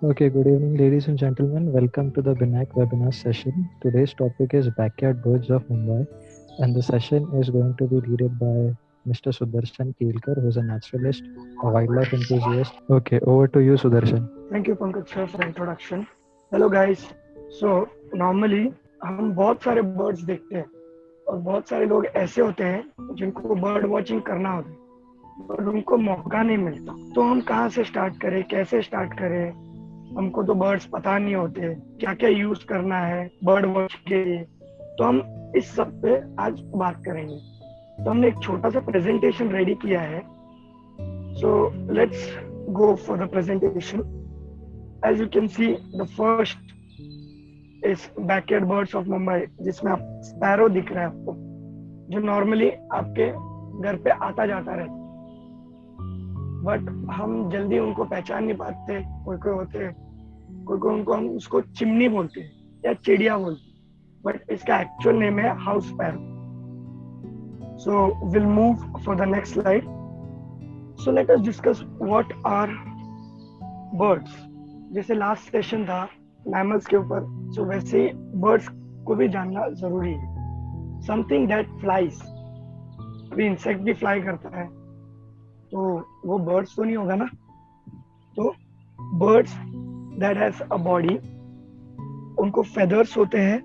Okay, good evening, ladies and gentlemen. Welcome to the Binac webinar session. Today's topic is backyard birds of Mumbai, and the session is going to be led by Mr. Sudarshan Kelkar, who is a naturalist, a wildlife enthusiast. Okay, over to you, Sudarshan. Thank you Pankaj sir for introduction. Hello guys. So normally हम बहुत सारे birds देखते हैं और बहुत सारे लोग ऐसे होते हैं जिनको बर्ड वॉचिंग करना होता है पर उनको मौका नहीं मिलता। तो हम कहाँ से स्टार्ट करें, कैसे स्टार्ट करें? हमको तो बर्ड्स पता नहीं होते, क्या क्या यूज करना है बर्ड वॉचिंग के लिए। तो हम इस सब पे आज बात करेंगे। तो हमने एक छोटा सा प्रेजेंटेशन रेडी किया है। So let's go for the presentation. As you can see, the first is backyard birds of Mumbai, जिसमें आप स्पैरो दिख रहा है आपको, जो नॉर्मली आपके घर पे आता जाता रहता है, बट हम जल्दी उनको पहचान नहीं पाते। कोई कोई होते हैं, कोई उनको हम उसको चिमनी बोलते हैं या चिड़िया बोलते हैं, बट इसका एक्चुअल नेम है house sparrow. So will move for the next slide. So let us discuss what are birds. जैसे लास्ट सेशन था मैमल्स के ऊपर, सो वैसे ही बर्ड्स को भी जानना जरूरी है। समथिंग दैट फ्लाइज, अभी इंसेक्ट भी फ्लाई करता है, तो वो बर्ड्स तो नहीं होगा ना। तो birds that has a body, उनको फेदर्स होते हैं,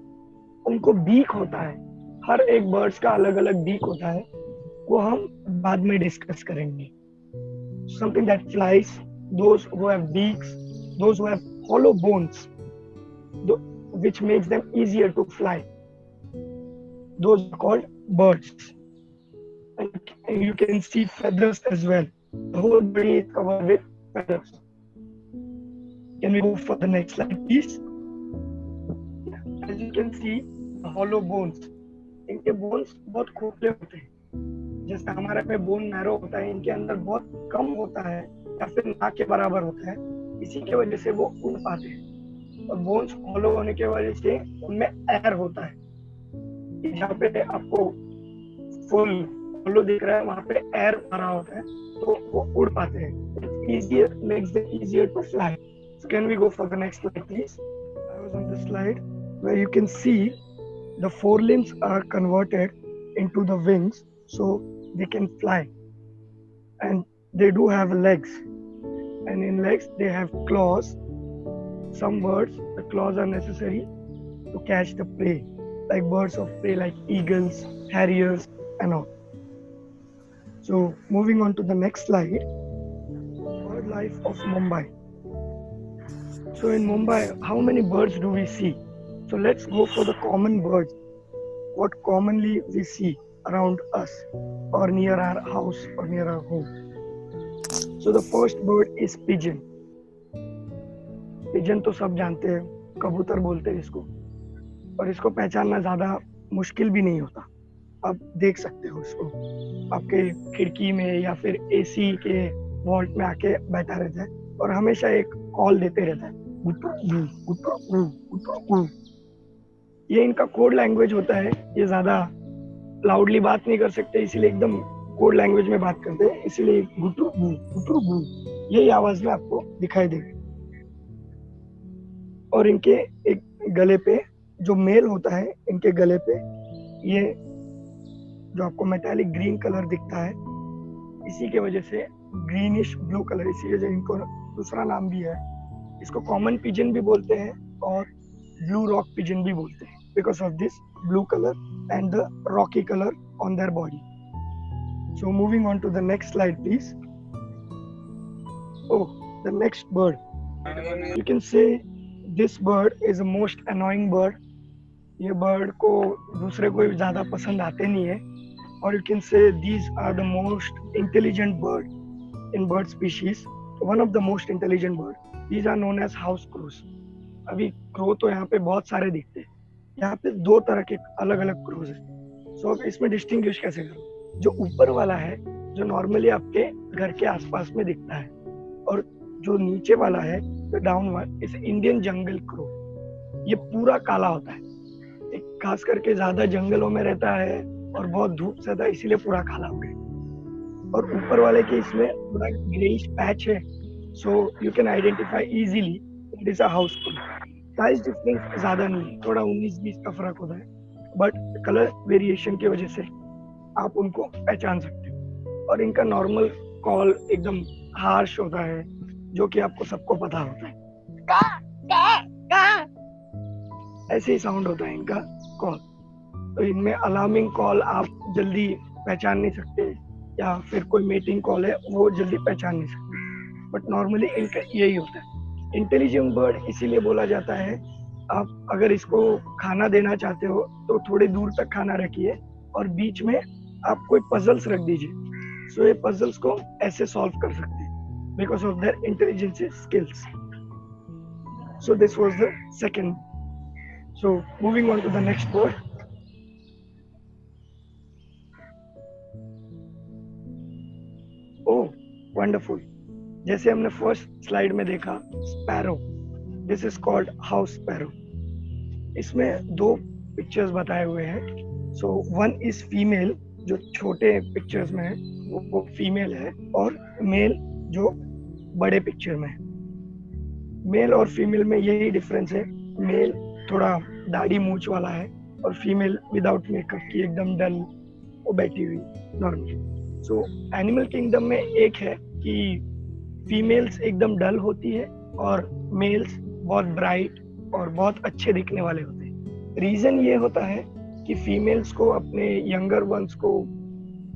उनको बीक होता है। हर एक बर्ड्स का अलग अलग बीक होता है, वो हम बाद में डिस्कस करेंगे। Something that flies, those who have beaks, those who have hollow bones, which makes them easier to fly, those are called birds. And you can see feathers as well. The whole body is covered with feathers. Can we go for the next slide, please? As you can see, the hollow bones, इनके bones बहुत खोखले होते हैं। जैसे हमारे में bone marrow होता है, इनके अंदर बहुत कम होता है या फिर ना के बराबर होता है। इसी की वजह से वो उड़ पाते हैं। और बोन्स हॉलो होने की वजह से उनमें एयर होता है। जहाँ पे आपको फुल हॉलो दिख रहा है, वहाँ पे एयर भरा होता है, तो वो उड़ पाते हैं। easier makes them easier to fly. So can we go for the next slide, please? I was on the slide where you can see the forelimbs are converted into the wings, so they can fly, and they do have legs. And in legs they have claws. Some birds, the claws are necessary to catch the prey, like birds of prey like eagles, harriers and all. So moving on to the next slide, bird life of Mumbai. So in Mumbai, how many birds do we see? So let's go for the common birds, what commonly we see around us or near our house or near our home. So the first bird is pigeon. Pigeon तो सब जानते हैं, कबूतर बोलते हैं इसको, और इसको पहचानना ज्यादा मुश्किल भी नहीं होता। आप देख सकते हो इसको, आपके खिड़की में या फिर एसी के वॉल्ट में आके बैठा रहता है और हमेशा एक कॉल देते रहता है, गुटरू गुटरू गुटरू। ये इनका कोड लैंग्वेज होता है। ये ज्यादा लाउडली बात नहीं कर सकते, इसीलिए एकदम कोड लैंग्वेज में बात करते हैं, इसीलिए गुटरू गुटरू यही आवाज में आपको दिखाई देगी। और इनके एक गले पे जो मेल होता है, इनके गले पे ये जो आपको मेटालिक ग्रीन कलर दिखता है, इसी के वजह से ग्रीनिश ब्लू कलर, इसी वजह इनको दूसरा नाम भी है। इसको कॉमन पिजन भी बोलते हैं और ब्लू रॉक पिजन भी बोलते हैं, because of this blue colour and the Rocky colour on their body. So moving on to the next slide, please. Oh, the next bird. You can say this bird is the most annoying bird. ये bird को दूसरे कोई ज़्यादा पसंद आते नहीं है। और you can say these are the most intelligent bird in bird species. One of the most intelligent bird. These are known as house crows. अभी crow तो यहाँ पे बहुत सारे दिखते हैं। यहाँ पे दो तरह के अलग अलग crows हैं। So अब इसमें distinguish कैसे करूँ? जो ऊपर वाला है, जो नॉर्मली आपके घर के आसपास में दिखता है, और जो नीचे वाला है, द डाउन वन, इस इंडियन जंगल क्रो। ये पूरा काला होता है, खास करके ज्यादा जंगलों में रहता है और बहुत धूप से था, इसीलिए पूरा काला हो गया। और ऊपर वाले के इसमें थोड़ा ग्रेइश पैच है, सो you can identify easily this a Housefull. Size difference ज्यादा नहीं, थोड़ा 19-20 का फर्क होता है, बट कलर वेरिएशन की वजह से आप उनको पहचान सकते हो। और इनका नॉर्मल कॉल एकदम हार्श होता है, जो कि आपको सबको पता होता है, का का का, ऐसे ही साउंड होता है इनका कॉल। तो इनमें अलार्मिंग कॉल आप जल्दी पहचान नहीं सकते, या फिर कोई मीटिंग कॉल है वो जल्दी पहचान नहीं सकते, बट नॉर्मली इनका यही होता है। इंटेलिजेंट बर्ड इसीलिए बोला जाता है। आप अगर इसको खाना देना चाहते हो तो थोड़ी दूर तक खाना रखिए और बीच में आप कोई पजल्स रख दीजिए, सो ये पजल्स को ऐसे सॉल्व कर सकते हैं because of their intelligence skills. So this was the second. So moving on to the next bird. Oh wonderful. जैसे हमने फर्स्ट स्लाइड में देखा, sparrow, this is called house sparrow. इसमें दो पिक्चर्स बताए हुए हैं। सो वन इज फीमेल, जो छोटे पिक्चर्स में है वो फीमेल है, और मेल जो बड़े पिक्चर में है। मेल और फीमेल में यही डिफरेंस है, मेल थोड़ा दाढ़ी मूंछ वाला है और फीमेल विदाउट मेकअप की एकदम डल वो बैठी हुई नॉर्मल। सो एनिमल किंगडम में एक है कि फीमेल्स एकदम डल होती है और मेल्स बहुत ब्राइट और बहुत अच्छे दिखने वाले होते हैं। रीजन ये होता है कि फीमेल्स को अपने यंगर वंस को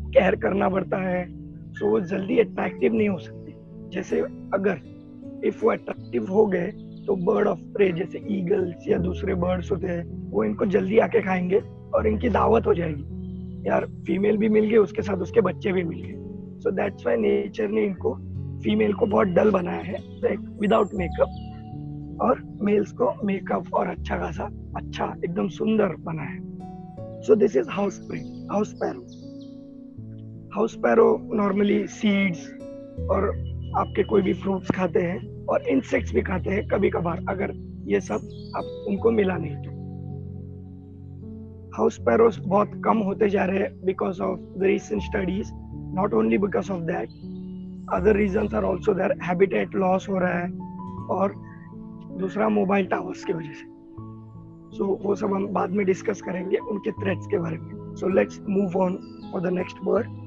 केयर करना पड़ता है, सो वो जल्दी अट्रैक्टिव नहीं हो सकते। जैसे अगर इफ वो अट्रैक्टिव हो गए तो बर्ड ऑफ प्रे जैसे ईगल्स या दूसरे बर्ड्स होते हैं वो इनको जल्दी आके खाएंगे और इनकी दावत हो जाएगी, यार फीमेल भी मिल गए उसके साथ उसके बच्चे भी मिल गए। सो दैट्स व्हाई नेचर ने इनको फीमेल को बहुत डल बनाया है विदाउट मेकअप, और मेल्स को मेकअप और अच्छा खासा अच्छा एकदम सुंदर बना है। सो this is house sparrow. House sparrow normally seeds और आपके कोई भी फ्रूट्स खाते हैं और इंसेक्ट्स भी खाते हैं कभी कभार, अगर ये सब आप उनको मिला नहीं तो। हाउस स्पैरोस बहुत कम होते जा रहे हैं because of the recent studies, not only because of that, other reasons are also there. Habitat loss हो रहा है और दूसरा मोबाइल टावर्स की वजह से। सो वो सब हम बाद में डिस्कस करेंगे उनके थ्रेट्स के बारे में। So let's move on for the next bird.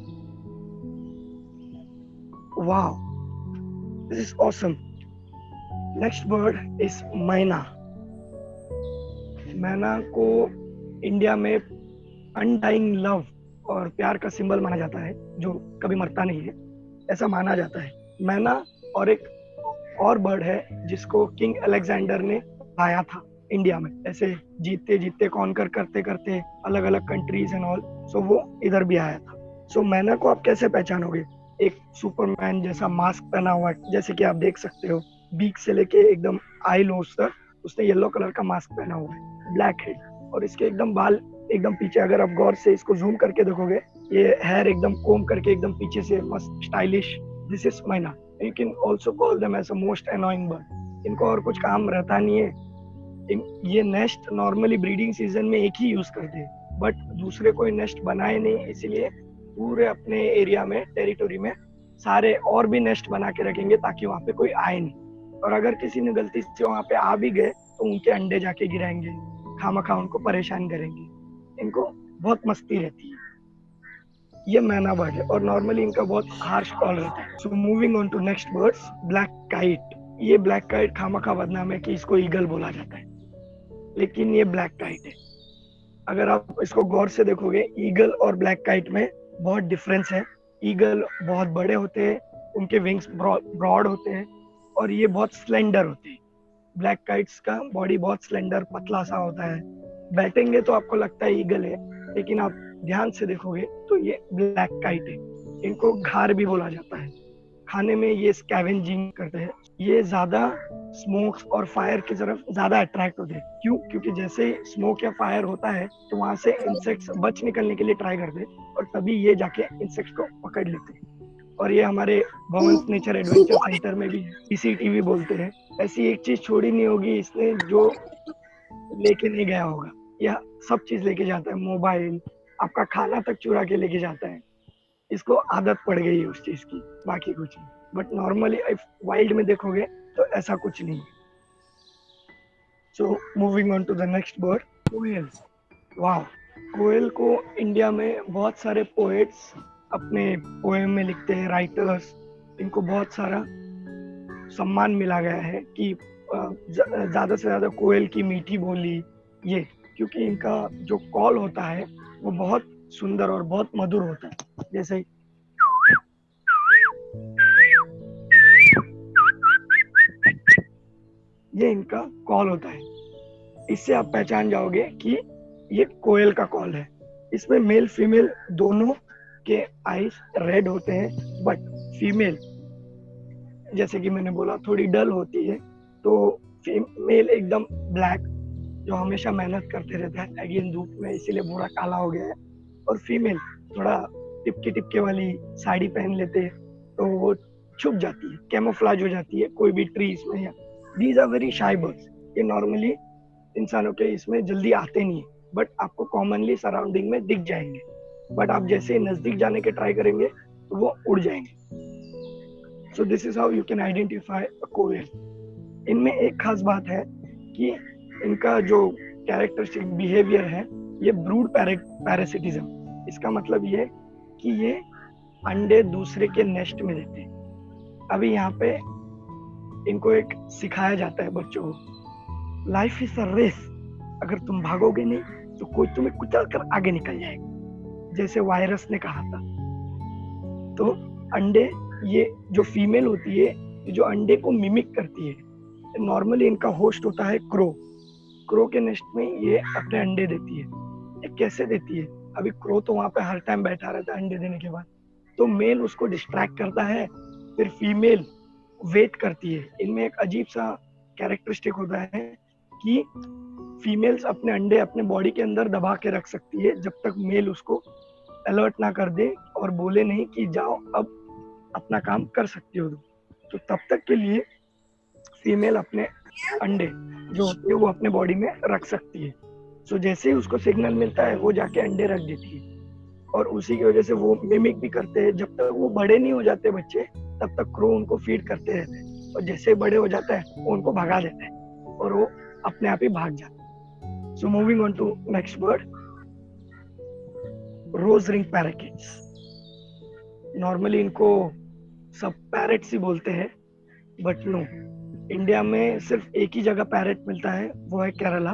Wow, this is awesome. Next bird is मैना। मैना को इंडिया में अनडाइंग लव और प्यार का सिंबल माना जाता है, जो कभी मरता नहीं है, ऐसा माना जाता है। मैना और एक और बर्ड है जिसको किंग अलेक्जेंडर ने लाया था इंडिया में, ऐसे जीतते जीतते कॉन्कर करते करते अलग अलग कंट्रीज एंड ऑल, सो वो इधर भी आया था। सो मैना को आप कैसे पहचानोगे? एक सुपरमैन जैसा मास्क पहना हुआ है, जैसे कि आप देख सकते हो, बीक से लेके एकदम आई लोस तक उसने येलो कलर का मास्क पहना हुआ है, ब्लैक हेड, और इसके एकदम बाल एकदम पीछे, अगर आप गौर से इसको जूम करके देखोगे, ये हेयर एकदम कोम करके एकदम पीछे से मस्त स्टाइलिश। दिस इज मैना। You can also call them as a most annoying bird। इनको और कुछ काम रहता नहीं है। ये नेस्ट नॉर्मली ब्रीडिंग सीजन में एक ही यूज करते हैं, बट दूसरे कोई नेस्ट बनाए नहीं, इसीलिए पूरे अपने एरिया में, टेरिटोरी में सारे और भी नेस्ट बना के रखेंगे ताकि वहाँ पे कोई आए नहीं। और अगर किसी ने गलती से वहाँ पे आ भी गए तो उनके अंडे जाके गिराएंगे, खामखा उनको परेशान करेंगे। इनको बहुत मस्ती रहती है। ये मैना बर्ड है और नॉर्मली इनका बहुत हार्श कॉल रहता है। So moving on to next birds, black kite. ये ब्लैक काइट खामखा बदनाम है कि इसको ईगल बोला जाता है, लेकिन ये ब्लैक काइट है। अगर आप इसको गौर से देखोगे, ईगल और ब्लैक काइट में बहुत डिफरेंस है। ईगल बहुत बड़े होते हैं, उनके विंग्स ब्रॉड होते हैं और ये बहुत स्लेंडर होते हैं। ब्लैक काइट्स का बॉडी बहुत स्लेंडर पतला सा होता है, बैठेंगे तो आपको लगता है ईगल है, लेकिन आप ध्यान से देखोगे तो ये ब्लैक काइट है। इनको घार भी बोला जाता है। खाने में ये स्कैवेंजिंग करते हैं। ये ज्यादा स्मोक और फायर की तरफ ज्यादा अट्रैक्ट होते हैं। क्यों? क्योंकि जैसे स्मोक या फायर होता है तो वहां से इंसेक्ट्स बच निकलने के लिए ट्राई करते हैं और तभी ये जाके इंसेक्ट्स को पकड़ लेते हैं। और ये हमारे भवंस नेचर एडवेंचर सेंटर में भी पीसीटीवी बोलते हैं। ऐसी एक चीज छोड़ी नहीं होगी इसने जो लेके नहीं गया होगा। यह सब चीज लेके जाता है, मोबाइल, आपका खाना तक चुरा के लेके जाता है। इसको आदत पड़ गई है उस चीज की, बाकी कुछ नहीं। बट नॉर्मली वाइल्ड में देखोगे तो ऐसा कुछ नहीं है। So moving on to the next bird, कोयल. वाह, कोयल को इंडिया में बहुत सारे पोएट्स अपने पोएम में लिखते हैं, राइटर्स. इनको बहुत सारा सम्मान मिला गया है कि ज़्यादा से ज़्यादा कोयल की मीठी बोली, ये क्योंकि इनका जो कॉल होता है वो बहुत सुंदर और बहुत मधुर होता है. जैसे ये इनका कॉल होता है. इससे आप पहचान जाओगे कि ये कोयल का कॉल है. इसमें मेल फीमेल दोनों के आईज रेड होते हैं, बट फीमेल जैसे कि मैंने बोला थोड़ी डल होती है. तो फीमेल एकदम ब्लैक, जो हमेशा मेहनत करते रहता है अगेन धूप में, इसीलिए पूरा काला हो गया है. और फीमेल थोड़ा टिपके टिपके वाली साड़ी पहन लेते हैं तो वो छुप जाती है, कैमोफ्लेज हो जाती है कोई भी ट्रीज में. या these are very shy birds. ये नॉर्मली इंसानों के इसमें जल्दी आते नहीं है, बट आपको कॉमनली सराउंडिंग में दिख जाएंगे. बट आप जैसे नजदीक जाने के ट्राई करेंगे तो वो उड़ जाएंगे. So this is how you can identify a koel. इनमें एक खास बात है कि इनका जो कैरेक्टरिस्टिक बिहेवियर है, ये ब्रूड पैरासिटिज्म. इसका मतलब ये कि ये अंडे दूसरे के नेस्ट में देते हैं. अभी यहाँ पे इनको एक सिखाया जाता है बच्चों को, लाइफ इज अ रेस. अगर तुम भागोगे नहीं तो कोई तुम्हें कुचल कर आगे निकल जाएगा, जैसे वायरस ने कहा था. तो अंडे, ये जो फीमेल होती है, ये जो अंडे को मिमिक करती है. नॉर्मली इनका होस्ट होता है क्रो. क्रो के नेस्ट में ये अपने अंडे देती है. ये कैसे देती है? अभी क्रो तो वहां पे हर टाइम बैठा रहता है अंडे देने के बाद, तो मेल उसको डिस्ट्रैक्ट करता है, फिर फीमेल वेट करती है. इनमें एक अजीब सा कैरेक्टरिस्टिक होता है कि फीमेल्स अपने अंडे अपने बॉडी के अंदर दबा के रख सकती है जब तक मेल उसको अलर्ट ना कर दे और बोले नहीं कि जाओ अब अपना काम कर सकती हो. तो तब तक के लिए फीमेल अपने अंडे जो होते हैं वो अपने बॉडी में रख सकती है. सो जैसे ही उसको सिग्नल मिलता है वो जाके अंडे रख देती है. और उसी की वजह से वो मिमिक भी करते हैं. जब तक वो बड़े नहीं हो जाते बच्चे, तब तक क्रो उनको फीड करते रहते हैं, और जैसे बड़े हो जाता है वो उनको भगा देता है और वो अपने आप ही भाग जाता है. So moving on to next bird, rose ring parakeets. Normally इनको सब पैरेट्स ही बोलते हैं, बट नो, इंडिया में सिर्फ एक ही जगह पैरेट मिलता है, वो है Kerala.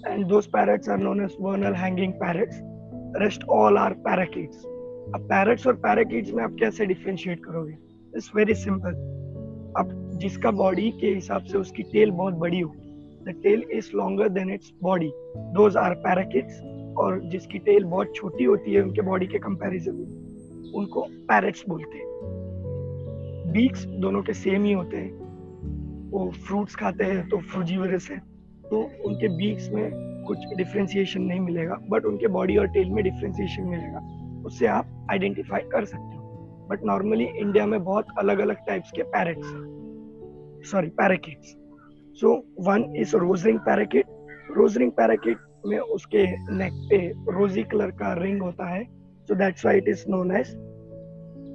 And those parrots are known as vernal hanging parrots. Rest all are parakeets. अब पैरेट्स और पैराकिट्स में आप कैसे डिफरेंशिएट करोगे? It's very simple. अब जिसका बॉडी के हिसाब से उसकी टेल बहुत बड़ी हो, the tail is longer than its body, those are parakeets. और जिसकी टेल बहुत छोटी होती है उनके बॉडी के कंपैरिजन में, उनको पैरेट्स बोलते हैं. बीक्स दोनों के सेम ही होते हैं. वो फ्रूट्स खाते हैं तो फ्रूजीवरस है, तो उनके बीक्स में कुछ डिफरेंशिएशन नहीं मिलेगा, बट उनके बॉडी और टेल में डिफरेंशिएशन मिलेगा. उससे आप आइडेंटिफाई कर सकते हो. बट नॉर्मली इंडिया में बहुत अलग अलग टाइप्स के parakeets. So one is rose ring parakeet. Rose ring parakeet में उसके नेक पे रोजी कलर का रिंग होता है, so that's why it is known as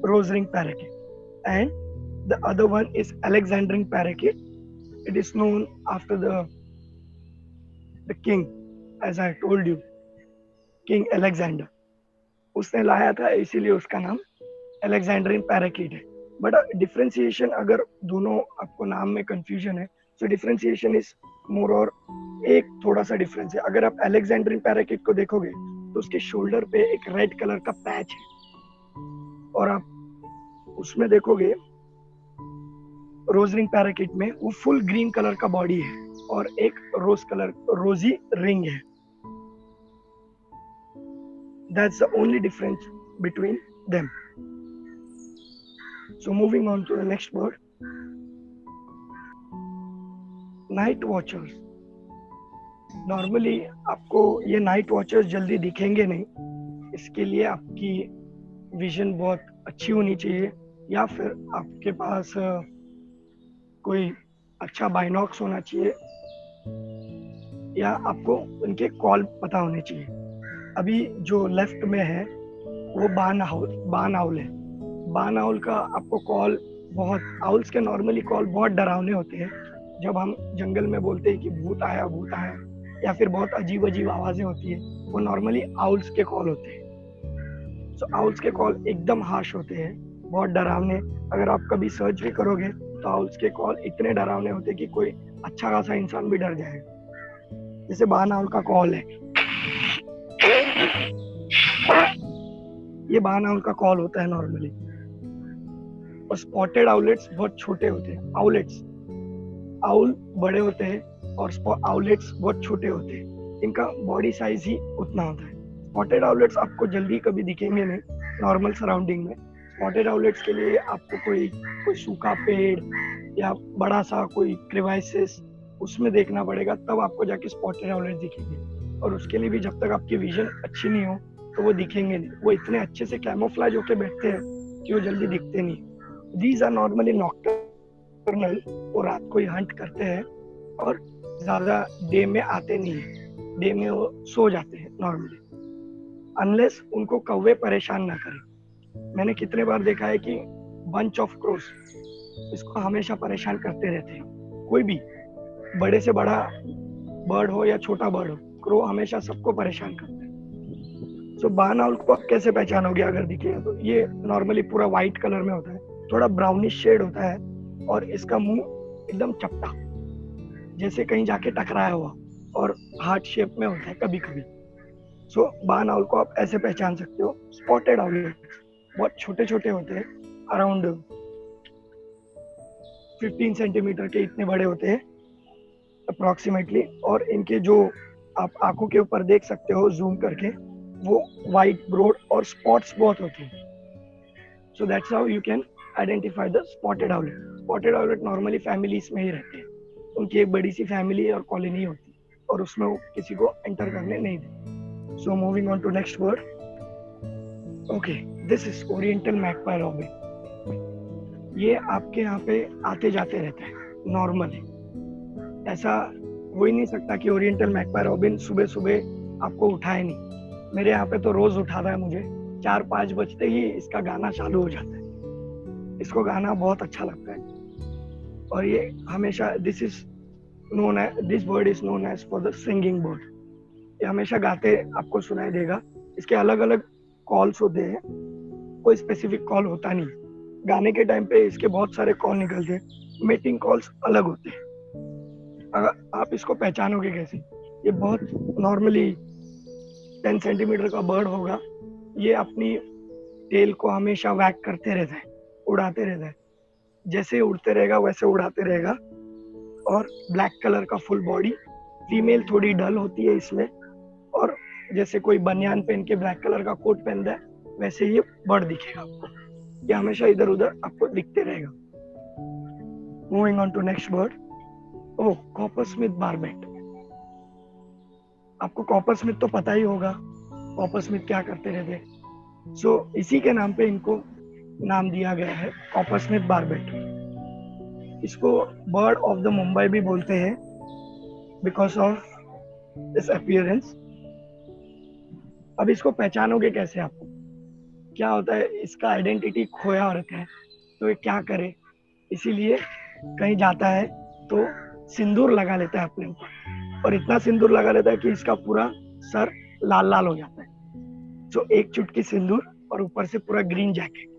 rose ring parakeet. And the other one is Alexandrine parakeet. It is known after the king, as I told you, King Alexander. उसने लाया था, इसीलिए उसका नाम Alexandrine parakeet है. But differentiation, अगर दोनों आपको नाम में कंफ्यूजन है, सो डिफरेंशिएशन इज मोर, और एक थोड़ा सा डिफरेंस है. अगर आप Alexandrine parakeet को देखोगे तो उसके शोल्डर पे एक रेड कलर का पैच है, और आप उसमें देखोगे रोज रिंग पैराकिट में वो फुल ग्रीन कलर का बॉडी है और एक रोजी रिंग है. That's the only difference between them. So moving on to the next bird, night watchers. Normally आपको ये नाइट वॉचर्स जल्दी दिखेंगे नहीं. इसके लिए आपकी विजन बहुत अच्छी होनी चाहिए, या फिर आपके पास कोई अच्छा बाइनॉक्स होना चाहिए, या आपको उनके कॉल पता होने चाहिए. अभी जो लेफ्ट में है वो बान आउल है. बान आउल का आपको कॉल बहुत, आउल्स के नॉर्मली कॉल बहुत डरावने होते हैं, जब हम जंगल में बोलते हैं कि भूत आया या फिर बहुत अजीब अजीब आवाजें होती है, वो नॉर्मली आउल्स के कॉल होते हैं। सो आउल्स के कॉल एकदम हार्श होते हैं, बहुत डरावने। अगर आप कभी सर्च भी करोगे तो आउल्स के कॉल इतने डरावने होते हैं कि कोई अच्छा खासा इंसान भी डर जाएगा। जैसे बान आउल का कॉल है, ये बान आउल का कॉल होता है नॉर्मली। और स्पॉटेड आउलेट्स बहुत छोटे होते हैं। आउल बड़े होते हैं और आउलेट्स बहुत छोटे होते हैं। इनका बॉडी साइज ही उतना होता है। स्पॉटेड आउलेट्स आपको जल्दी कभी दिखेंगे नहीं नॉर्मल सराउंडिंग में। स्पॉटेड आउलेट्स के लिए आपको कोई सूखा पेड़ या बड़ा सा कोई क्रिवाइसिस उसमें देखना पड़ेगा, तब आपको जाके स्पॉटेड आउलेट्स दिखेंगे। और उसके लिए भी जब तक आपकी विजन अच्छी नहीं हो तो वो दिखेंगे नहीं। वो इतने अच्छे से कैमोफ्लेज होके बैठते हैं कि वो जल्दी दिखते नहीं। दीज आर नॉर्मली नॉक्टर्नल, वो रात को ही हंट करते हैं और ज्यादा डे में आते नहीं है। डे में वो सो जाते हैं नॉर्मली, अनलेस उनको कौवे परेशान ना करें। मैंने कितने बार देखा है कि बंच ऑफ क्रोस इसको हमेशा परेशान करते रहते हैं। कोई भी बड़े से बड़ा बर्ड हो या छोटा बर्ड हो, क्रो हमेशा सबको परेशान करते हैं। सो बार्न आउल को आप कैसे पहचानोगे अगर दिखेगा तो? ये नॉर्मली पूरा व्हाइट कलर में होता है, थोड़ा ब्राउनिश शेड होता है और इसका मुंह एकदम चपटा, जैसे कहीं जाके टकराया हुआ, और हार्ट शेप में होता है कभी कभी। सो बार्न आउल को आप ऐसे पहचान सकते हो। स्पॉटेड आउल बहुत छोटे छोटे होते हैं, अराउंड 15 सेंटीमीटर के इतने बड़े होते हैं अप्रोक्सीमेटली। और इनके जो आप आंखों के ऊपर देख सकते हो जूम करके, वो वाइट ब्रॉड और स्पॉट्स बहुत होते हैं। सो that's how you can identify the spotted owlet. Spotted owlet normally families में ही रहते हैं। उनकी एक बड़ी सी फैमिली और कॉलोनी होती है और उसमें वो किसी को एंटर करने नहीं देते। So moving on to next word. Okay, this is oriental magpie robin. ये आपके यहाँ पे आते जाते रहता है नॉर्मली। ऐसा हो ही नहीं सकता कि ओरिएंटल मैगपाई रॉबिन सुबह सुबह आपको उठाए नहीं। मेरे यहाँ पे तो रोज उठाता है मुझे, 4-5 बजते ही इसका गाना चालू हो जाता है। इसको गाना बहुत अच्छा लगता है और ये हमेशा this bird is known as for the singing bird. ये हमेशा गाते आपको सुनाई देगा। इसके अलग अलग कॉल्स होते हैं, कोई स्पेसिफिक कॉल होता नहीं। गाने के टाइम पे इसके बहुत सारे कॉल निकलते हैं, मीटिंग कॉल्स अलग होते हैं। अगर आप इसको पहचानोगे कैसे? ये बहुत नॉर्मली 10 सेंटीमीटर का बर्ड होगा। ये अपनी टेल को हमेशा वैग करते रहता है, उड़ाते रहता है। जैसे उड़ते रहेगा वैसे उड़ाते रहेगा। और ब्लैक कलर का फुल बॉडी, फीमेल थोड़ी डल होती है इसमें, और जैसे कोई बनियान पहन के ब्लैक कलर का कोट पहनता है वैसे ये बर्ड दिखेगा आपको। ये हमेशा इधर उधर आपको दिखते रहेगा। Moving on to next bird. Oh, coppersmith barbet. आपको कॉपरस्मिथ तो पता ही होगा, कॉपरस्मिथ क्या करते रहते हैं। सो इसी के नाम पे इनको नाम दिया गया है, कॉपरस्मिथ बार्बेट। इसको बर्ड ऑफ द मुंबई भी बोलते हैं बिकॉज ऑफ दिस अपीयरेंस। अब इसको पहचानोगे कैसे? आपको क्या होता है, इसका आइडेंटिटी खोया रखा है तो ये क्या करे, इसीलिए कहीं जाता है तो सिंदूर लगा लेता है अपने ऊपर, और इतना सिंदूर लगा लेता है कि इसका पूरा सर लाल लाल हो जाता है। जो एक चुटकी सिंदूर और ऊपर से पूरा ग्रीन जैकेट।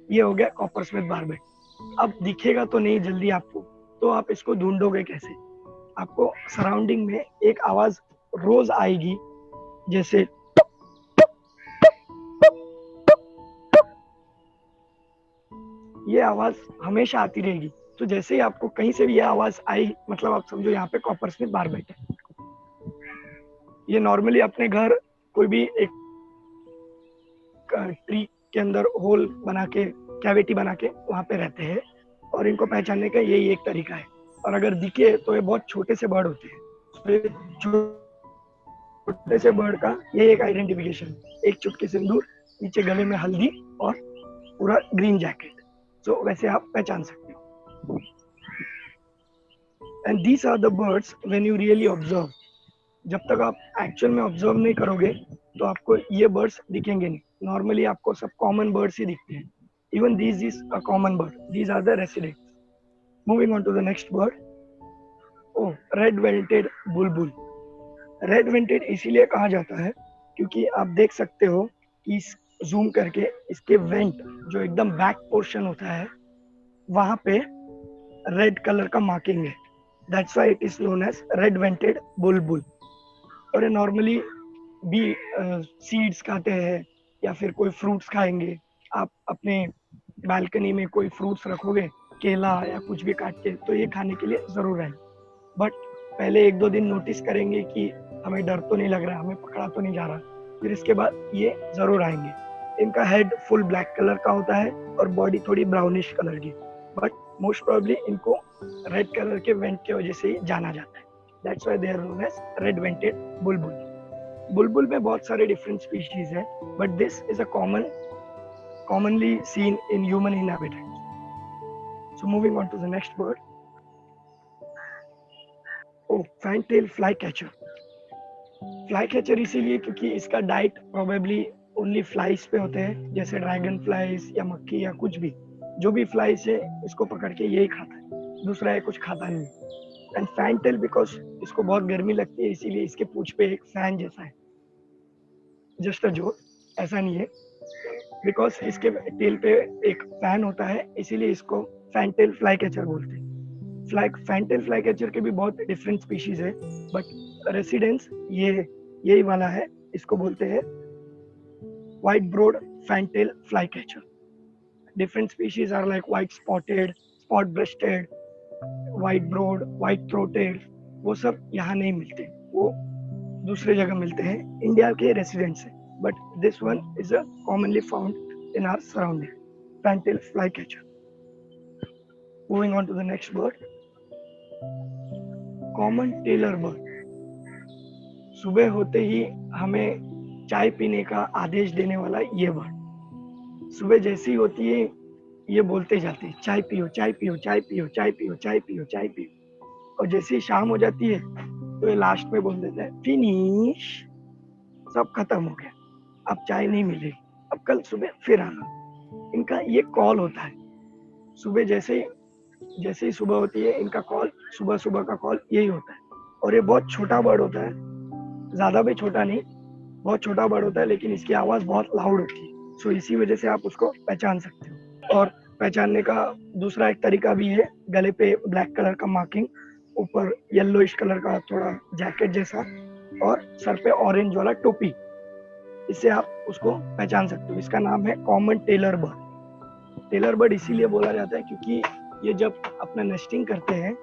ये हो गया कॉपरस्मिथ बार्बेट। अब दिखेगा तो नहीं जल्दी आपको, तो आप इसको ढूंढोगे कैसे? आपको सराउंडिंग में एक आवाज रोज आएगी, जैसे ये आवाज हमेशा आती रहेगी। तो जैसे ही आपको कहीं से भी ये आवाज आई, मतलब आप समझो यहाँ पे कॉपरस्मिथ बार्बेट है। ये नॉर्मली अपने घर कोई भी एक ट्री के अंदर होल बना के, कैविटी बना के वहां पे रहते हैं, और इनको पहचानने का यही एक तरीका है। और अगर दिखे तो ये बहुत छोटे से बर्ड होते हैं। छोटे से बर्ड का ये एक आइडेंटिफिकेशन, एक चुटकी सिंदूर, नीचे गले में हल्दी और पूरा ग्रीन जैकेट। तो वैसे आप पहचान सकते हो। And these are the birds when you really observe. जब तक आप एक्चुअल में ऑब्जर्व नहीं करोगे तो आपको ये बर्ड्स दिखेंगे नहीं। नॉर्मली आपको सब कॉमन बर्ड्स ही दिखते हैं। Even this is a common bird, these are the residents. Moving on to the next bird. Oh, red vented bulbul. Red vented इसीलिए कहा जाता है क्योंकि आप देख सकते हो कि जूम करके इसके वेंट जो एकदम बैक पोर्शन होता है वहां पे रेड कलर का मार्किंग है। That's why it is known as red vented bulbul. और ये नॉर्मली भी सीड्स खाते हैं या फिर कोई फ्रूट्स खाएंगे। आप अपने बालकनी में कोई फ्रूट्स रखोगे, केला या कुछ भी काट के, तो ये खाने के लिए जरूर है। बट पहले 1-2 दिन नोटिस करेंगे कि हमें डर तो नहीं लग रहा, हमें पकड़ा तो नहीं जा रहा, फिर इसके बाद ये जरूर आएंगे। इनका हेड फुल ब्लैक कलर का होता है और बॉडी थोड़ी ब्राउनिश कलर की। बट मोस्ट प्रोबेबली इनको रेड कलर के वेंट की वजह से ही जाना जाता है। That's why they are known as red vented bulbul. बुलबुल में बहुत सारे डिफरेंट स्पीशीज है, but this is a commonly seen in human inhabitants. So moving on to the next bird. Oh, fantail flycatcher. Flycatcher इसीलिए क्योंकि इसका डाइट प्रोबेबली ओनली फ्लाइज पे होते हैं, जैसे ड्रैगन फ्लाइज या मक्खी या कुछ भी, जो भी फ्लाइज है इसको पकड़ के यही खाता है, दूसरा है कुछ खाता नहीं। एंड फैंटेल बिकॉज इसको बहुत गर्मी लगती है इसीलिए इसके पूंछ पे एक फैन जैसा है। जस्ट अ जोक, ऐसा नहीं है, बिकॉज इसके टेल पे एक फैन होता है इसीलिए इसको फैंटेल फ्लाई कैचर बोलते हैं। फैंटेल फ्लाई कैचर के भी बहुत डिफरेंट स्पीशीज है, बट रेसिडेंस ये यही वाला है, इसको बोलते हैं white browed fantail fly catcher. Different species are like white spotted, spot breasted, white browed, white throated. वो सब यहाँ नहीं मिलते, वो दूसरे जगह मिलते हैं, इंडिया के रेसिडेंट से। But this one is a commonly found in our surrounding, fantail flycatcher. Moving on to the next bird, common tailor bird. सुबह होते ही हमें चाय पीने का आदेश देने वाला ये बर्ड, सुबह जैसी होती है ये बोलते जाते हैं चाय पियो चाय पियो चाय पियो चाय पियो चाय पियो चाय पियो। और जैसे ही शाम हो जाती है तो ये लास्ट में बोल देता है फिनिश, सब खत्म हो गया, अब चाय नहीं मिलेगी, अब कल सुबह फिर आना। इनका ये कॉल होता है, सुबह जैसे ही सुबह होती है इनका कॉल, सुबह सुबह का कॉल यही होता है। और ये बहुत छोटा बर्ड होता है, ज्यादा भी छोटा नहीं, बहुत छोटा बर्ड होता है, लेकिन इसकी आवाज बहुत लाउड होती है। सो इसी वजह से आप उसको पहचान सकते हो। और पहचानने का दूसरा एक तरीका भी है, गले पे ब्लैक कलर का मार्किंग, ऊपर येलोइश कलर का थोड़ा जैकेट जैसा, और सर पे ऑरेंज वाला टोपी, इससे आप उसको पहचान सकते हो। इसका नाम है common tailor bird. Tailor bird इसीलिए बोला जाता है क्योंकि ये जब अपना नेस्टिंग करते हैं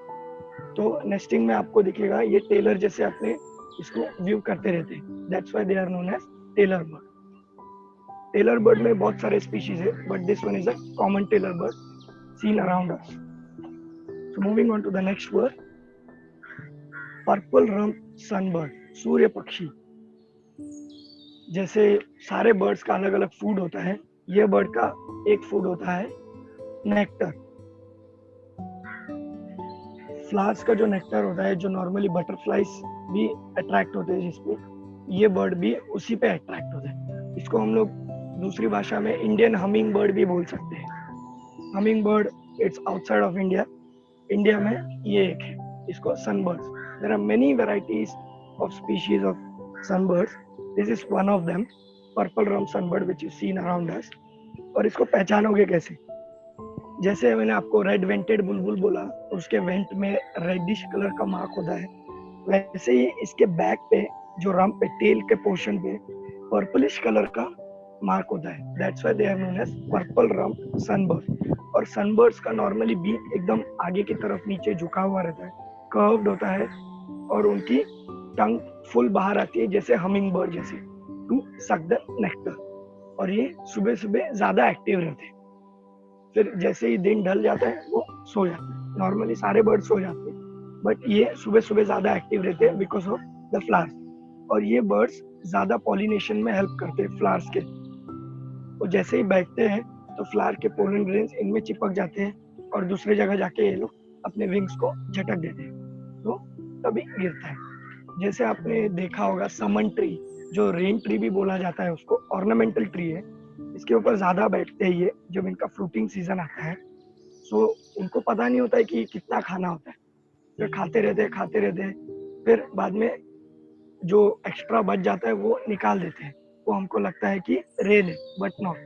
तो नेस्टिंग में आपको दिखेगा ये टेलर जैसे अपने इसको व्यू करते रहते हैं। That's why they are known as tailor bird. Tailor bird में बहुत सारे स्पीशीज है, but this one is a common tailor bird seen around us. So moving on to the next bird, purple rump sunbird, सूर्य पक्षी। जैसे सारे birds का अलग अलग फूड होता है, ये बर्ड का एक फूड होता है नेक्टर। फ्लावर्स का जो नेक्टर होता है, जो नॉर्मली बटरफ्लाइज भी अट्रैक्ट होते हैं जिसपे, ये बर्ड भी उसी पे अट्रैक्ट होता है। इसको हम लोग दूसरी भाषा में इंडियन हमिंग बर्ड भी बोल सकते हैं। Humming bird it's outside of India, India में ये एक है, इसको sunbirds. There are many varieties of species of sunbirds, this is one of them, purple rump sunbird which is seen around us. और इसको पहचानोगे कैसे? जैसे मैंने आपको रेड वेंटेड बुलबुल बोला, उसके वेंट में रेडिश कलर का मार्क होता है, वैसे ही इसके बैक पे जो रम्प पे टेल के पोर्शन पे पर्पलिश कलर का मार्क होता है। That's why they are known as purple rump sunbird. और सनबर्ड्स का नॉर्मली बीक एकदम आगे की तरफ नीचे झुका हुआ रहता है, कर्व्ड होता है, और उनकी टंग फुल बाहर आती है जैसे हमिंग बर्ड जैसे, टू सक द नेक्टर। और ये सुबह सुबह ज्यादा एक्टिव रहते हैं, फिर जैसे ही दिन ढल जाता है वो सो जाते हैं। नॉर्मली सारे बर्ड सो जाते हैं, बट ये सुबह सुबह ज्यादा एक्टिव रहते हैं बिकॉज ऑफ द फ्लावर्स। और ये बर्ड्स ज्यादा पॉलिनेशन में हेल्प करते हैं फ्लावर्स के। और जैसे ही बैठते हैं तो फ्लावर के पोलन ग्रेन्स इनमें चिपक जाते हैं और दूसरे जगह जाके ये लोग अपने विंग्स को झटक देते हैं, तो तभी गिरता है। जैसे आपने देखा होगा समन ट्री, जो रेन ट्री भी बोला जाता है उसको, ऑर्नामेंटल ट्री है, इसके ऊपर ज्यादा बैठते हैं ये जब इनका फ्रूटिंग सीजन आता है। सो उनको पता नहीं होता है कि कितना खाना होता है, फिर खाते रहते हैं, फिर बाद में जो एक्स्ट्रा बच जाता है वो निकाल देते हैं, वो हमको लगता है कि रेल है, but not,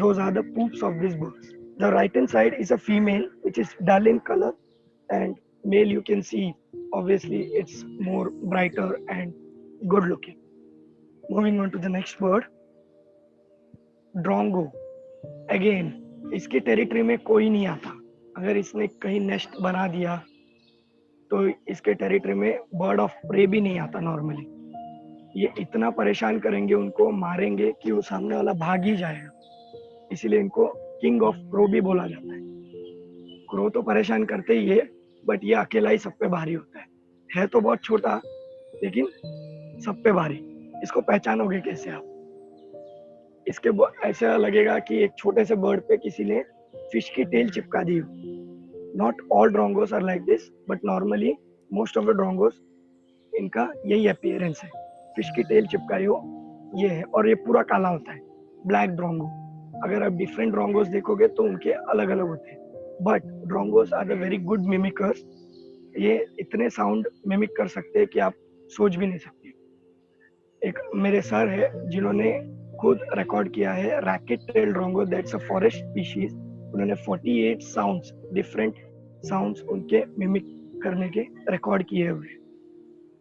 those are the poops of these birds. The right hand side is a female which is dull in color, and male you can see obviously it's more brighter and good looking. Moving on to the next bird, drongo. Again इसके territory में कोई नहीं आता, अगर इसने कहीं nest बना दिया तो इसके टेरिटरी में बर्ड ऑफ प्रे भी नहीं आता नॉर्मली. ये इतना परेशान करेंगे, उनको मारेंगे कि वो सामने वाला भाग ही जाएगा, इसीलिए इनको किंग ऑफ क्रो भी बोला जाता है. क्रो तो परेशान करते ही है, बट ये अकेला ही सब पे भारी होता है तो बहुत छोटा लेकिन सब पे भारी. इसको पहचानोगे कैसे आप? इसके ऐसा लगेगा कि एक छोटे से बर्ड पे किसी ने फिश की टेल चिपका दी हो. Not all drongos are like this, but normally most of the drongos इनका यही अपीयरेंस है, फिश की टेल चिपकाई हो ये है, और ये पूरा काला होता है, ब्लैक ड्रोंगो. अगर आप डिफरेंट ड्रोंगोस देखोगे तो उनके अलग अलग होते हैं, but drongos are the very good mimickers. ये इतने साउंड मिमिक कर सकते हैं कि आप सोच भी नहीं सकते. एक मेरे सर है जिन्होंने खुद रिकॉर्ड किया है racket tail drongo, that's a forest species. उन्होंने 48 साउंड्स, डिफरेंट साउंड्स उनके मिमिक करने के रिकॉर्ड किए हुए.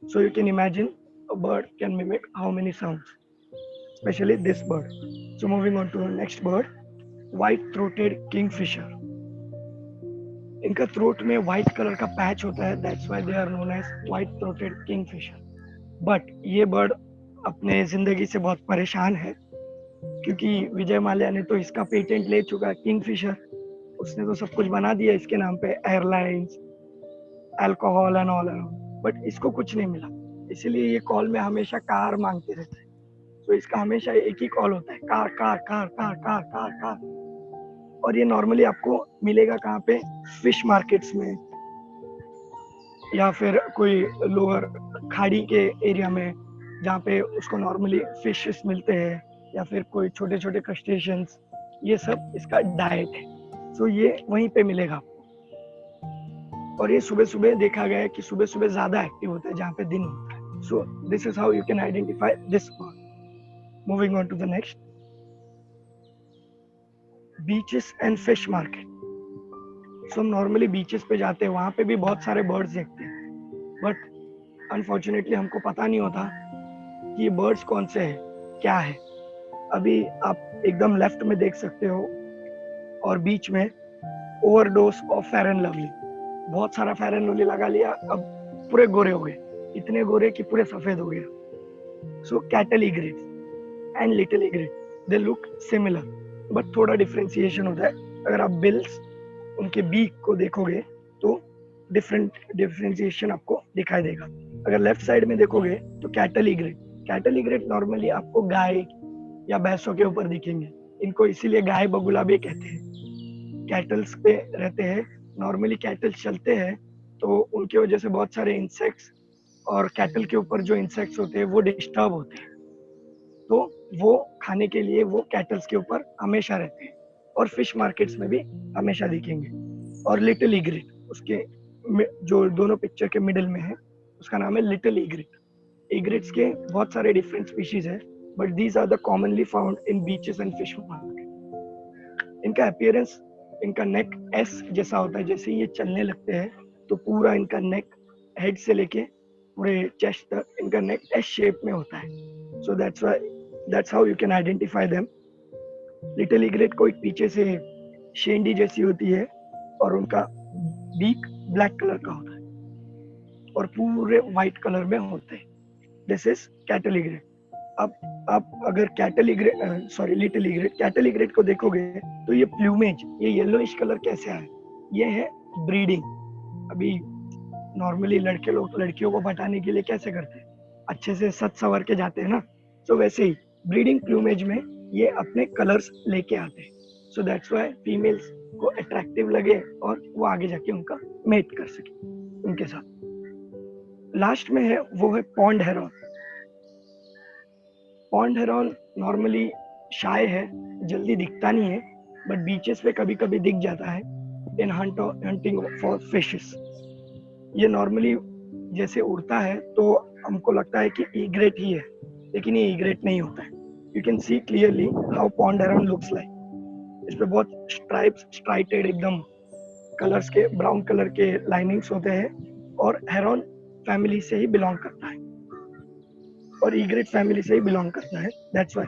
So you can imagine a bird can mimic how many sounds, especially this bird. So moving on to the next bird, white-throated kingfisher. इनका throat में white colour का patch होता है, that's why they are known as white-throated kingfisher. But ये bird अपने जिंदगी से बहुत परेशान है, क्योंकि विजय माल्या ने तो इसका पेटेंट ले चुका है, किंगफिशर. उसने तो सब कुछ बना दिया इसके नाम पे, airlines, alcohol and all, but इसको कुछ नहीं मिला. इसीलिए ये कॉल में हमेशा कार मांगते रहते हैं. तो इसका हमेशा एक ही कॉल होता है, car car car car car car car. और ये नॉर्मली आपको मिलेगा कहाँ पे? फिश मार्केट्स में, या फिर कोई लोअर खाड़ी के एरिया में जहाँ पे उसको नॉर्मली फिशेस मिलते हैं, या फिर कोई छोटे छोटे क्रस्टेशियंस, ये सब इसका डाइट है. सो ये वहीं पे मिलेगा आपको. और ये सुबह सुबह देखा गया है कि सुबह सुबह ज्यादा एक्टिव होता है जहाँ पे दिन होता है. So this is how you can identify this bird. Moving on to the next, beaches and fish market. So हम normally beaches पे जाते हैं, वहाँ पे भी बहुत सारे birds देखते हैं, but unfortunately हमको पता नहीं होता कि ये birds कौन से हैं, क्या है. अभी आप एकदम लेफ्ट में देख सकते हो, और बीच में overdose of fair and lovely. बहुत सारा फेयर एंड लवली लगा लिया, अब पूरे गोरे हो गए, इतने गोरे कि पूरे सफेद हो गया. So cattle egrets and little egret, they look similar, but थोड़ा डिफरेंशिएशन होता है. अगर आप बिल्स, उनके बीक को देखोगे तो डिफरेंशिएशन आपको दिखाई देगा. अगर लेफ्ट साइड में देखोगे तो कैटल इग्रेट नॉर्मली आपको गाय या भैंसों के ऊपर दिखेंगे. इनको इसीलिए गाय बगुला भी कहते हैं. कैटल्स पे रहते हैं, नॉर्मली कैटल्स चलते हैं तो उनकी वजह से बहुत सारे इंसेक्ट्स, और कैटल के ऊपर जो इंसेक्ट्स होते हैं वो डिस्टर्ब होते हैं, तो वो खाने के लिए वो कैटल्स के ऊपर हमेशा रहते हैं. और फिश मार्केट्स में भी हमेशा दिखेंगे. और लिटिल इग्रेट, उसके जो दोनों पिक्चर के मिडिल में है, उसका नाम है लिटिल इग्रेट. इग्रेट्स के बहुत सारे डिफरेंट स्पीशीज है, but these are the commonly found in beaches and fish market. इनका अपीयरेंस, इनका नेक एस जैसा होता है. जैसे ये चलने लगते हैं तो पूरा इनका नेक, हेड से लेके पूरे चेस्ट तक इनका नेक एस शेप में होता है. So that's how you can identify them. Little egret को एक पीछे से शेंडी जैसी होती है, और उनका बीक ब्लैक कलर का होता है, और पूरे व्हाइट कलर में होते हैं. This is cattle egret. अब आप अगर लिटिल इग्रेट को देखोगे तो ये प्लूमेज, ये येलोइश कलर कैसे है? ये है ब्रीडिंग. अभी नॉर्मली लड़के लोग लड़कियों को पटाने के लिए कैसे करते हैं? अच्छे से सज संवर के जाते हैं ना. सो वैसे ही ब्रीडिंग प्लूमेज में ये अपने कलर्स लेके आते हैं. सो दैट्स व्हाई फीमेल्स को अट्रैक्टिव लगे और वो आगे जाके उनका मेट कर सके उनके साथ. लास्ट में है वो है pond heron. Pond heron normally shy है, जल्दी दिखता नहीं है, बट बीचेस पे कभी कभी दिख जाता है इन हंटिंग फॉर फिशेस. ये नॉर्मली जैसे उड़ता है तो हमको लगता है कि ईग्रेट ही है, लेकिन ये ईग्रेट नहीं होता है। You can see clearly how pond heron looks like. इस पे बहुत स्ट्राइप्स, स्ट्राइटेड एकदम कलर्स के, ब्राउन कलर के लाइनिंग्स होते हैं और हेरन फैमिली से ही बिलोंग करता है और ईग्रेट फैमिली से ही बिलोंग करता है। That's why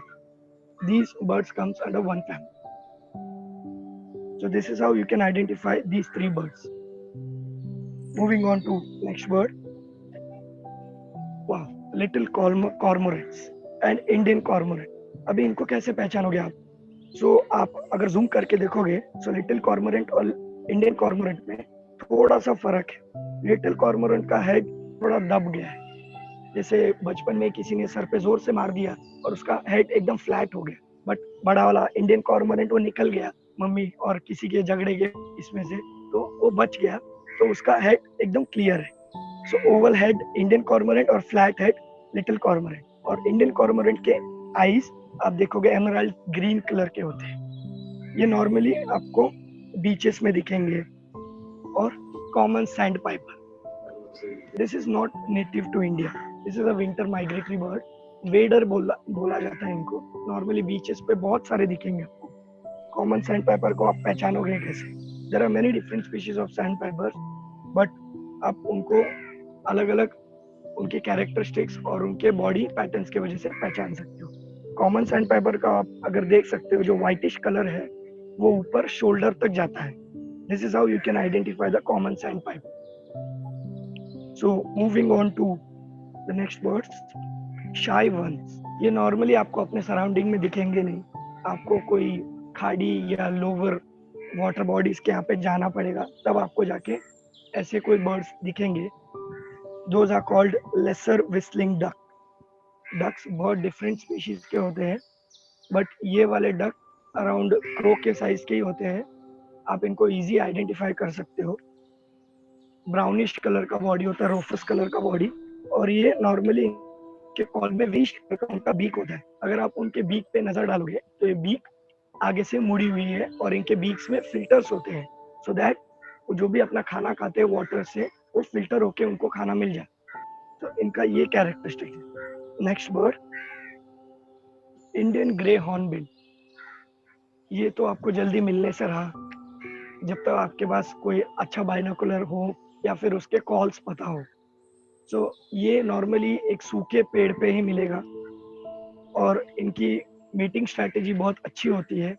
these birds comes under one family. So this is how you can identify these three birds. Moving on to next bird. Wow, little cormorants and Indian cormorant. अभी इनको कैसे पहचानोगे आप? आप अगर zoom करके देखोगे, लिटिल कॉर्मोरेंट और Indian cormorant में थोड़ा सा फर्क है। लिटिल कॉर्मोरेंट का हेड थोड़ा दब गया है, जैसे बचपन में किसी ने सर पे जोर से मार दिया और उसका हेड एकदम फ्लैट हो गया। बट बड़ा वाला इंडियन कॉर्मोरेंट वो निकल गया मम्मी और किसी के झगड़े के इसमें से, तो वो बच गया, तो उसका हेड एकदम क्लियर है। सो ओवल हेड इंडियन कॉर्मोरेंट और फ्लैट हेड लिटिल कॉर्मोरेंट। और इंडियन कॉर्मोरेंट के आईज आप देखोगे एमराल्ड ग्रीन कलर के होते हैं। ये नॉर्मली आपको बीचेस में दिखेंगे। और common sand piper, this is not native to India, this is a winter migratory bird. Wader बोला जाता है इनको। नॉर्मली बीचेस पे बहुत सारे दिखेंगे आपको। कॉमन सैंड पाइपर को आप पहचानोगे कैसे? There are many different species of sand pipers, but आप उनको अलग अलग उनके कैरेक्टरिस्टिक्स और उनके बॉडी पैटर्न्स की वजह से पहचान सकते हो। कॉमन सैंड पाइपर का आप अगर देख सकते हो, जो व्हाइटिश कलर है वो ऊपर शोल्डर तक जाता है। This is how you can identify the common sand piper. So moving on to the next birds, shy ones. ये नॉर्मली आपको अपने सराउंडिंग में दिखेंगे नहीं, आपको कोई खाड़ी या लोअर वाटर बॉडीज के यहाँ पे जाना पड़ेगा, तब आपको जाके ऐसे कोई बर्ड्स दिखेंगे। Those are called lesser whistling duck. Ducks बहुत डिफरेंट स्पीशीज के होते हैं, बट ये वाले डक अराउंड क्रो के साइज के ही होते हैं। आप इनको इजी आइडेंटिफाई कर सकते हो। ब्राउनिश कलर का बॉडी होता है, रोफस कलर का बॉडी, और ये नॉर्मली के कॉल में विश उनका बीक होता है। अगर आप उनके बीक पे नजर डालोगे तो ये बीक आगे से मुड़ी हुई है और इनके बीक्स में फिल्टर्स होते हैं, सो दैट जो भी अपना खाना खाते हैं वाटर से, वो फिल्टर होके उनको खाना मिल जाए। तो इनका ये कैरेक्टरिस्टिक है। Next bird, Indian grey hornbill. ये तो आपको जल्दी मिलने से रहा, जब तक आपके पास कोई अच्छा बाइनोकुलर हो या फिर उसके कॉल्स पता हो। सो ये नॉर्मली एक सूखे पेड़ पे ही मिलेगा और इनकी मीटिंग स्ट्रैटेजी बहुत अच्छी होती है।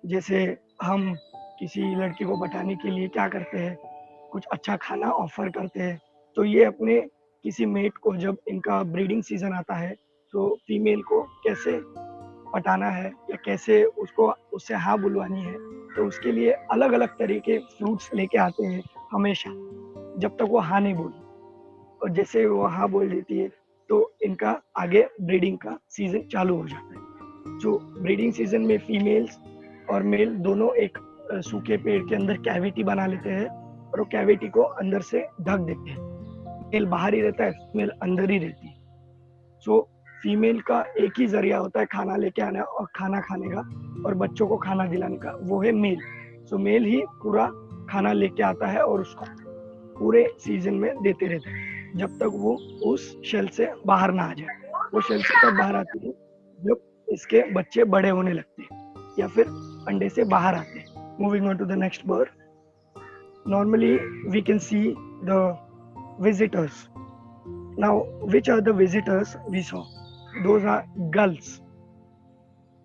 जैसे हम किसी लड़की को पटाने के लिए क्या करते हैं, कुछ अच्छा खाना ऑफर करते हैं, तो ये अपने किसी मेट को, जब इनका ब्रीडिंग सीजन आता है, तो फीमेल को कैसे पटाना है या कैसे उसको उससे हाँ बुलवानी है, तो उसके लिए अलग अलग तरह के फ्रूट्स लेके आते हैं हमेशा, जब तक वो हाँ नहीं बोली। और जैसे वो हाँ बोल देती है तो इनका आगे ब्रीडिंग का सीजन चालू हो जाता है। जो ब्रीडिंग सीजन में फीमेल्स और मेल दोनों एक सूखे पेड़ के अंदर कैविटी बना लेते हैं और वो कैविटी को अंदर से ढक देते हैं। मेल बाहर ही रहता है, फीमेल अंदर ही रहती है। सो फीमेल का एक ही जरिया होता है खाना लेके आना और खाना खाने का और बच्चों को खाना दिलाने का, वो है मेल। सो मेल ही पूरा खाना लेके आता है और उसको पूरे सीजन में देते रहते हैं जब तक वो उस शेल से बाहर ना आ जाए। वो शेल से तब बाहर आती है जब इसके बच्चे बड़े होने लगते हैं या फिर अंडे से बाहर आते हैं। Moving on to the next bird, normally we can see the visitors. Now which are the visitors we saw? Those are gulls.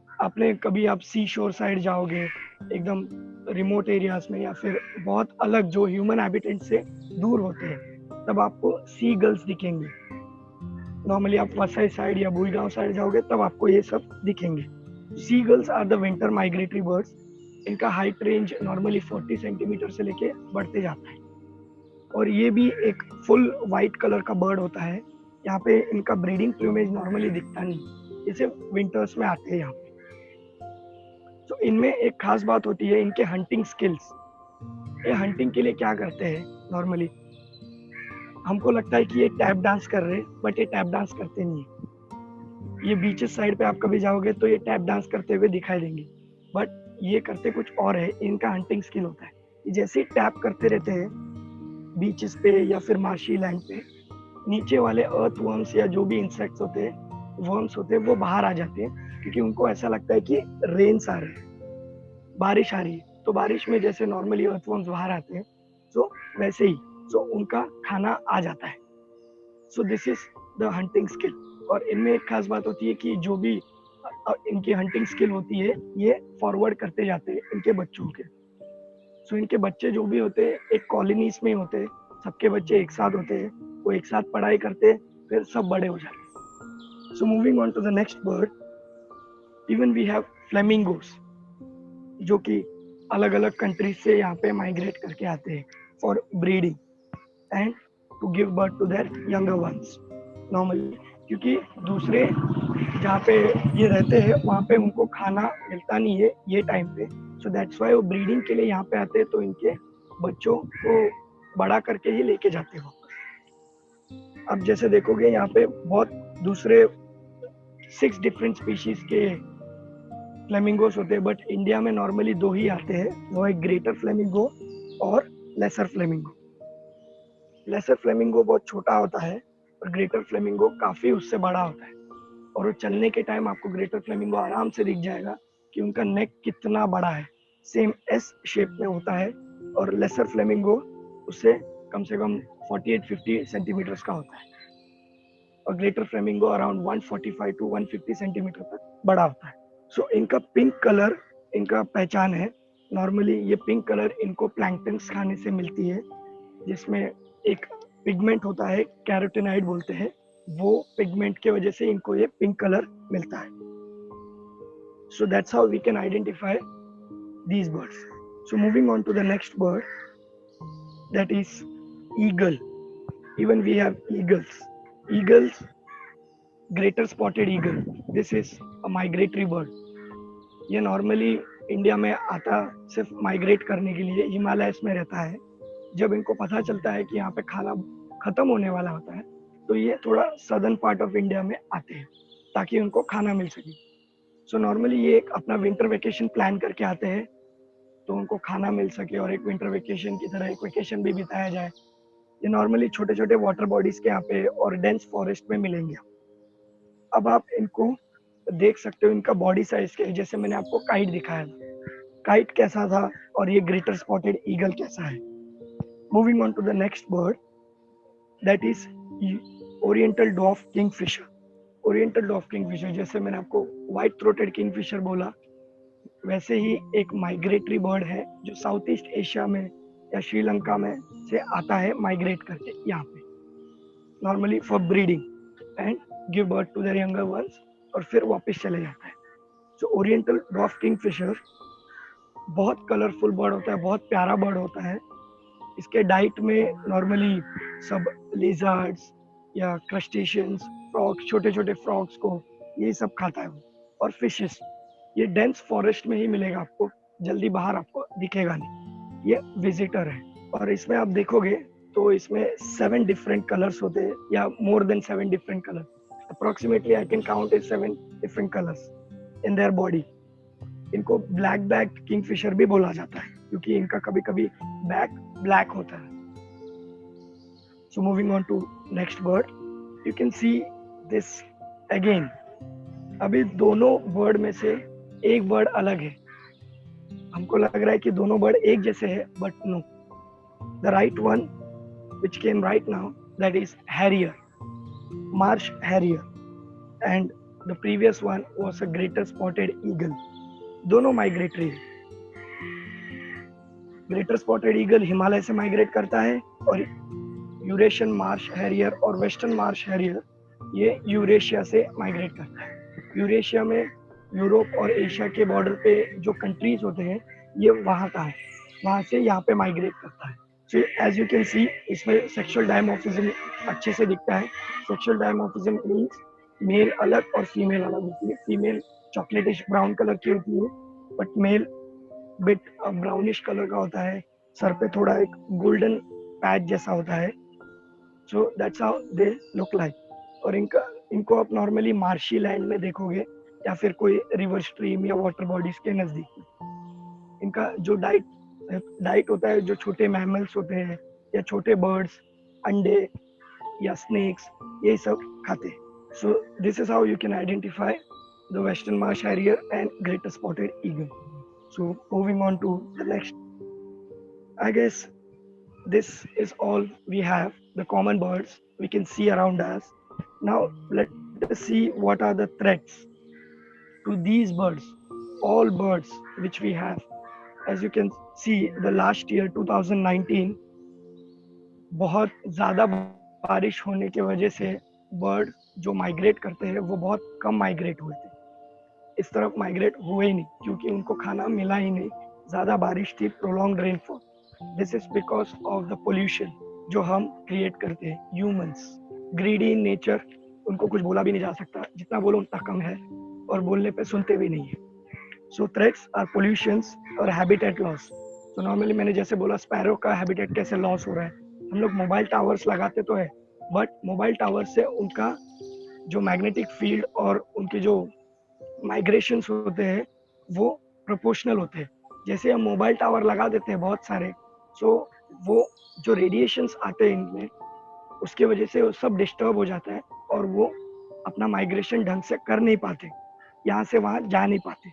आपने कभी आप सी शोर साइड जाओगे, एकदम रिमोट एरियाज में या फिर बहुत अलग जो ह्यूमन हैबिटेट से दूर होते हैं, तब आपको सी गल्स दिखेंगे। नॉर्मली आप वसई साइड या भूईगांव साइड जाओगे तब आपको ये सब दिखेंगे। Sea gulls are the winter migratory birds. इनका हाइट रेंज नॉर्मली 40 सेंटीमीटर से लेके बढ़ते जाता है और ये भी एक फुल वाइट कलर का बर्ड होता है। यहाँ पे इनका ब्रीडिंग प्लूमेज नॉर्मली दिखता नहीं, ये सिर्फ विंटर्स में आते हैं यहाँ पे। तो इनमें एक खास बात होती है इनके हंटिंग स्किल्स। ये हंटिंग के लिए क्या करते हैं, नॉर्मली हमको लगता है कि ये टैप डांस कर रहे हैं, बट ये टैप डांस करते नहीं है। ये बीचेस साइड पे आप कभी जाओगे तो ये टैप डांस करते हुए दिखाई देंगे, बट ये करते कुछ और है। इनका हंटिंग स्किल होता है, जैसे ही टैप करते रहते हैं बीचेस पे या फिर मार्शी लैंड पे नीचे वाले अर्थ वर्म्स या जो भी इंसेक्ट्स होते हैं, वर्म्स होते हैं, वो बाहर आ जाते हैं क्योंकि उनको ऐसा लगता है कि रेन्स आ रहे हैं, बारिश आ रही है। तो बारिश में जैसे नॉर्मली अर्थ वर्म्स बाहर आते हैं, सो वैसे ही उनका खाना आ जाता है। सो this is the hunting skill. और इनमें एक खास बात होती है कि जो भी इनकी हंटिंग स्किल होती है, ये फॉरवर्ड करते जाते हैं इनके बच्चों के। सो इनके बच्चे जो भी होते हैं एक कॉलोनीज में होते हैं, सबके बच्चे एक साथ होते हैं, वो एक साथ पढ़ाई करते हैं, फिर सब बड़े हो जाते हैं। So moving on to the next bird, even we have flamingos, जो कि अलग अलग कंट्रीज से यहाँ पे माइग्रेट करके आते हैं for breeding and to give birth to their younger ones normally, क्योंकि दूसरे जहाँ पे ये रहते हैं वहाँ पे उनको खाना मिलता नहीं है ये टाइम पे। सो दैट्स वाई वो ब्रीडिंग के लिए यहाँ पे आते हैं, तो इनके बच्चों को बड़ा करके ही लेके जाते हो। अब जैसे देखोगे यहाँ पे बहुत दूसरे 6 डिफरेंट स्पीशीज के फ्लेमिंगोस होते हैं, बट इंडिया में नॉर्मली 2 ही आते हैं, वो है ग्रेटर फ्लेमिंगो और लेसर फ्लेमिंगो। लेसर फ्लेमिंगो बहुत छोटा होता है और ग्रेटर फ्लेमिंगो काफी उससे बड़ा होता है, और वो चलने के टाइम आपको ग्रेटर फ्लेमिंगो आराम से दिख जाएगा कि उनका नेक कितना बड़ा है, सेम एस शेप में होता है। और लेसर फ्लेमिंगो उससे कम से कम 48-50 सेंटीमीटर्स का होता है, और greater flamingo around 145 to 150 centimetre तक बड़ा होता है। सो इनका पिंक कलर इनका पहचान है। नॉर्मली ये पिंक कलर इनको प्लैंक्टन्स खाने से मिलती है, जिसमें एक पिगमेंट होता है, कैरोटीनॉइड बोलते हैं, वो पिगमेंट के वजह से इनको ये पिंक कलर मिलता है। So that's how we can identify these birds. So moving on to the next bird, that is eagle. Even we have eagles. Eagles, greater spotted eagle. This is a migratory bird. ये normally India में आता सिर्फ migrate करने के लिए, Himalayas में रहता है। जब इनको पता चलता है कि यहाँ पे खाना खत्म होने वाला होता है, तो ये थोड़ा सदर्न पार्ट ऑफ इंडिया में आते हैं ताकि उनको खाना मिल सके। सो नॉर्मली ये एक अपना विंटर वेकेशन प्लान करके आते हैं, तो उनको खाना मिल सके और एक विंटर वेकेशन की तरह एक वेकेशन भी बिताया जाए। ये नॉर्मली छोटे छोटे वाटर बॉडीज के यहाँ पे और डेंस फॉरेस्ट में मिलेंगे। अब आप इनको देख सकते हो, इनका बॉडी साइज के, जैसे मैंने आपको काइट दिखाया था, काइट कैसा था और ये ग्रेटर स्पॉटेड ईगल कैसा है। Moving on to the next bird, that is oriental dwarf kingfisher. Oriental dwarf kingfisher, जैसे मैंने आपको व्हाइट थ्रोटेड किंगफिशर बोला, वैसे ही एक माइग्रेटरी बर्ड है जो साउथ ईस्ट एशिया में या श्रीलंका में से आता है माइग्रेट करके यहाँ पे, normally for breeding and give birth to their younger ones, और फिर वापस चले जाता है। सो ओरिएंटल डॉर्फ किंगफिशर बहुत कलरफुल बर्ड होता है, बहुत प्यारा बर्ड होता है। इसके डाइट में नॉर्मली सब लिजर्ड्स या क्रस्टेशियंस, फ्रॉग्स, छोटे छोटे फ्रॉग्स को ये सब खाता है वो, और फिशेस। ये डेंस फॉरेस्ट में ही मिलेगा आपको, जल्दी बाहर आपको दिखेगा नहीं, ये विजिटर है। और इसमें आप देखोगे तो इसमें 7 डिफरेंट कलर्स होते हैं, या more than 7 different colour, approximately I can count is 7 different colours in their body. इनको ब्लैक बैक किंगफिशर भी बोला जाता है क्योंकि इनका कभी कभी बैक ब्लैक होता है। So moving on to next bird, you can see this again. अभी दोनों बर्ड में से एक बर्ड अलग है, हमको लग रहा है कि दोनों बर्ड एक जैसे है, but no, the right one which came right now, that is harrier, marsh harrier, and the previous one was a greater spotted eagle. दोनों माइग्रेटरी है। ग्रेटर स्पॉटेड ईगल हिमालय से माइग्रेट करता है, और यूरेशियन मार्श हैरियर और western Marsh Harrier ये Eurasia से migrate करता है। यूरेशिया में यूरोप और एशिया के बॉर्डर पे जो कंट्रीज होते हैं, ये वहाँ का है, वहाँ से यहाँ पे माइग्रेट करता है। So as you can see, इसमें सेक्सुअल डायमॉर्फिज्म अच्छे से दिखता है। सेक्सुअल डायमॉर्फिज्म मीन्स मेल अलग और फीमेल अलग होती है। फीमेल चॉकलेटिश ब्राउन कलर की होती है, but male bit brownish colour का होता है, सर पे थोड़ा एक गोल्डन पैच जैसा होता है। So that's how they look like. और इनको आप नॉर्मली मार्शी लैंड में देखोगे या फिर कोई रिवर स्ट्रीम या वाटर बॉडीज के नजदीक। इनका जो डाइट होता है, जो छोटे मैमल्स होते हैं या छोटे बर्ड्स, अंडे या स्नेक्स, यही सब खाते हैं. So this is how you can identify the Western Marsh Harrier and Greater Spotted Eagle. So moving on to the next, I guess this is all we have, the common birds we can see around us. Now let us see what are the threats to these birds, all birds which we have. As you can see, the last year 2019 बहुत ज़्यादा बारिश होने की वजह से bird जो migrate करते हैं वो बहुत कम माइग्रेट हुए थे. इस तरफ माइग्रेट हुए ही नहीं क्योंकि उनको खाना मिला ही नहीं. ज़्यादा बारिश थी, prolonged rainfall. This is because of the pollution जो हम क्रिएट करते हैं, ह्यूमंस. ग्रीडी इन नेचर, उनको कुछ बोला भी नहीं जा सकता, जितना बोलो उतना कम है, और बोलने पे सुनते भी नहीं है. सो थ्रेट्स आर पोल्यूशंस और हैबिटेट लॉस. तो नॉर्मली मैंने जैसे बोला, स्पैरो का हैबिटेट कैसे लॉस हो रहा है. हम लोग मोबाइल टावर्स लगाते तो है, बट मोबाइल टावर से उनका जो मैग्नेटिक फील्ड और उनके जो माइग्रेशंस होते हैं वो प्रोपोर्शनल होते हैं. जैसे हम मोबाइल टावर लगा देते हैं बहुत सारे, सो वो जो रेडिएशंस आते हैं इनमें, उसके वजह से वो सब डिस्टर्ब हो जाता है और वो अपना माइग्रेशन ढंग से कर नहीं पाते, यहाँ से वहाँ जा नहीं पाते.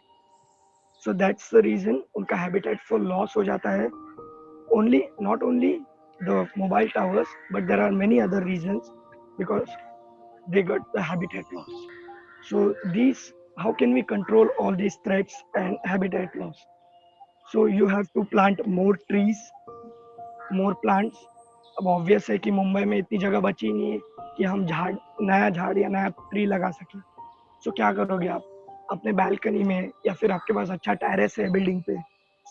सो दैट्स द रीजन उनका हैबिटेट फॉर लॉस हो जाता है. Only not only the mobile towers, but there are many other reasons because they got the habitat loss. So how can we control all these threats and habitat loss? So you have to plant more trees, more plants. अब obvious है कि मुंबई में इतनी जगह बची नहीं है कि हम नया झाड़ या नया ट्री लगा सकें. So क्या करोगे आप अपने बालकनी में, या फिर आपके पास अच्छा टेरेस है बिल्डिंग पे,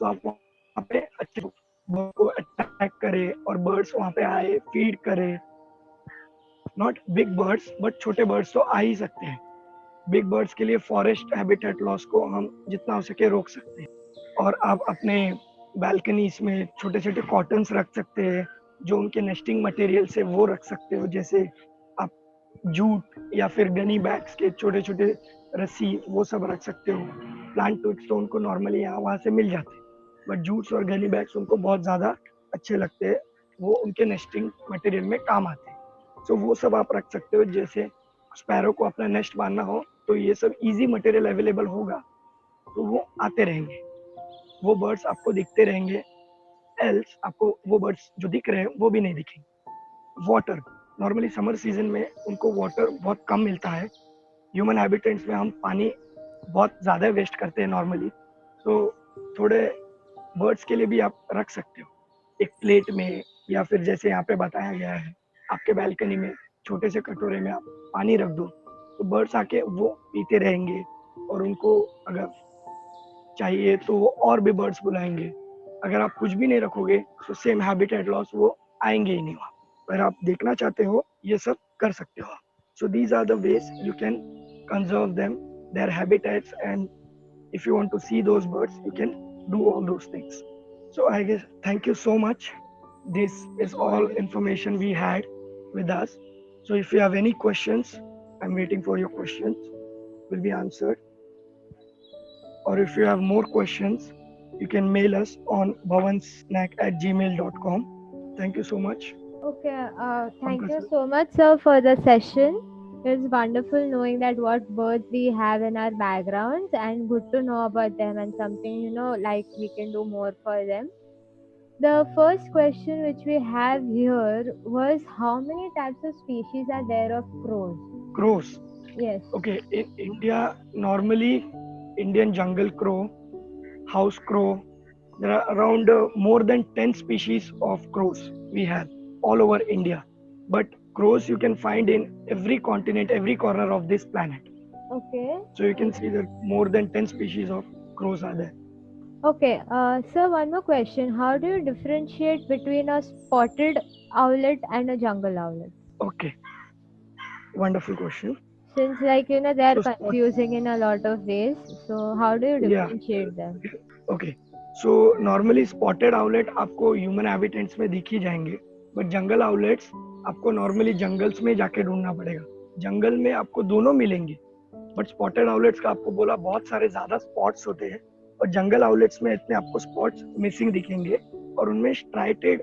so आप वहाँ पे अच्छे बर्ड को अट्रैक्ट करे और बर्ड्स वहाँ पे आए, फीड करे. नॉट बिग बर्ड्स, बट छोटे बर्ड्स तो आ ही सकते हैं. बिग बर्ड्स के लिए फॉरेस्ट हैबिटेट लॉस को हम जितना हो सके रोक सकते हैं. और आप अपने बालकनीज में छोटे छोटे कॉटन्स रख सकते हैं, जो उनके नेस्टिंग मटेरियल से वो रख सकते हो. जैसे आप जूट या फिर गनी बैग्स के छोटे छोटे रस्सी वो सब रख सकते हो. प्लांट टूट्स तो उनको नॉर्मली यहाँ वहाँ से मिल जाते हैं, बट जूट्स और गनी बैग्स उनको बहुत ज़्यादा अच्छे लगते हैं, वो उनके नेस्टिंग मटेरियल में काम आते हैं. सो वो सब आप रख सकते हो. जैसे स्पैरो को अपना नेस्ट बांधना हो तो ये सब इजी मटेरियल अवेलेबल होगा, तो वो आते रहेंगे, वो बर्ड्स आपको दिखते रहेंगे. एल्स आपको वो बर्ड्स जो दिख रहे हैं वो भी नहीं दिखेंगे. वाटर, नॉर्मली समर सीजन में उनको वाटर बहुत कम मिलता है. ह्यूमन हैबिटेट्स में हम पानी बहुत ज़्यादा वेस्ट करते हैं नॉर्मली, तो थोड़े बर्ड्स के लिए भी आप रख सकते हो एक प्लेट में, या फिर जैसे यहाँ पे बताया गया है आपके बालकनी में छोटे से कटोरे में आप पानी रख दो, तो बर्ड्स आके वो पीते रहेंगे. और उनको अगर चाहिए तो वो और भी बर्ड्स बुलाएंगे. अगर आप कुछ भी नहीं रखोगे तो सेम हैबिटेट लॉस वो आएंगे ही नहीं वहाँ. अगर आप देखना चाहते हो ये सब कर सकते हो. So these are the ways you can conserve them, their habitats, and if you want to see those birds you can do all those things. So I guess thank you so much. This is all information we had with us. So if you have any questions, I'm waiting for your questions, will be answered. Or if you have more questions, you can mail us on bhavansnack@gmail.com. Thank you so much. Okay, thank you Pankaj sir. so much, sir, for the session. It's wonderful knowing that what birds we have in our backgrounds, and good to know about them, and something, like we can do more for them. The first question which we have here was, how many types of species are there of crows? Crows. Yes. Okay, in India, normally Indian jungle crow, house crow, there are around more than 10 species of crows we have all over India. But crows you can find in every continent, every corner of this planet. Okay. So you can see that more than 10 species of crows are there. Okay, sir, one more question. How do you differentiate between a spotted owlet and a jungle owlet? Okay, wonderful question. Since they are So confusing in a lot of ways, so how do you differentiate them? Okay, so normally spotted owlet आपको human habitats में दिख ही जाएंगे, but jungle owlets आपको normally jungles में जाके ढूंढना पड़ेगा. जंगल में आपको दोनों मिलेंगे, बट स्पॉटेड आउलेट्स का आपको बोला बहुत सारे ज्यादा स्पॉट्स होते हैं, और जंगल आउलेट्स में इतने आपको स्पॉट्स मिसिंग दिखेंगे, और उनमें स्ट्राइटेड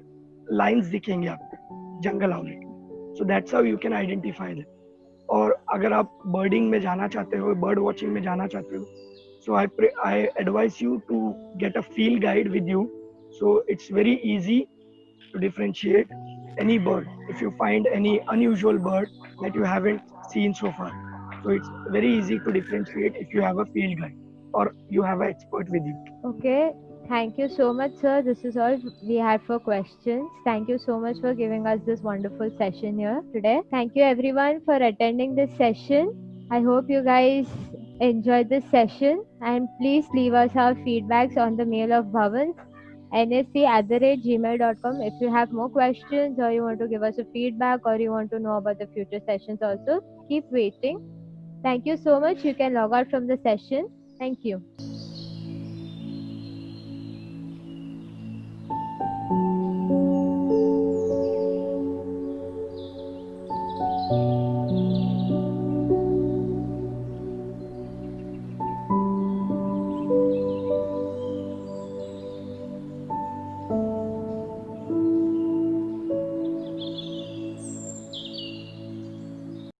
लाइंस दिखेंगे आपको जंगल आउलेट में. सो that's how you can identify them. और अगर आप बर्डिंग में जाना चाहते हो, बर्ड वॉचिंग में जाना चाहते हो, so I advise you to get a field guide with you. So it's very easy to differentiate any bird if you find any unusual bird that you haven't seen so far. So it's very easy to differentiate if you have a field guide or you have an expert with you. Okay, thank you so much, sir. This is all we had for questions. Thank you so much for giving us this wonderful session here today. Thank you everyone for attending this session. I hope you guys enjoyed this session, and please leave us our feedbacks on the mail of Bhavans nsc@gmail.com. If you have more questions or you want to give us a feedback or you want to know about the future sessions also, keep waiting. Thank you so much. You can log out from the session. Thank you.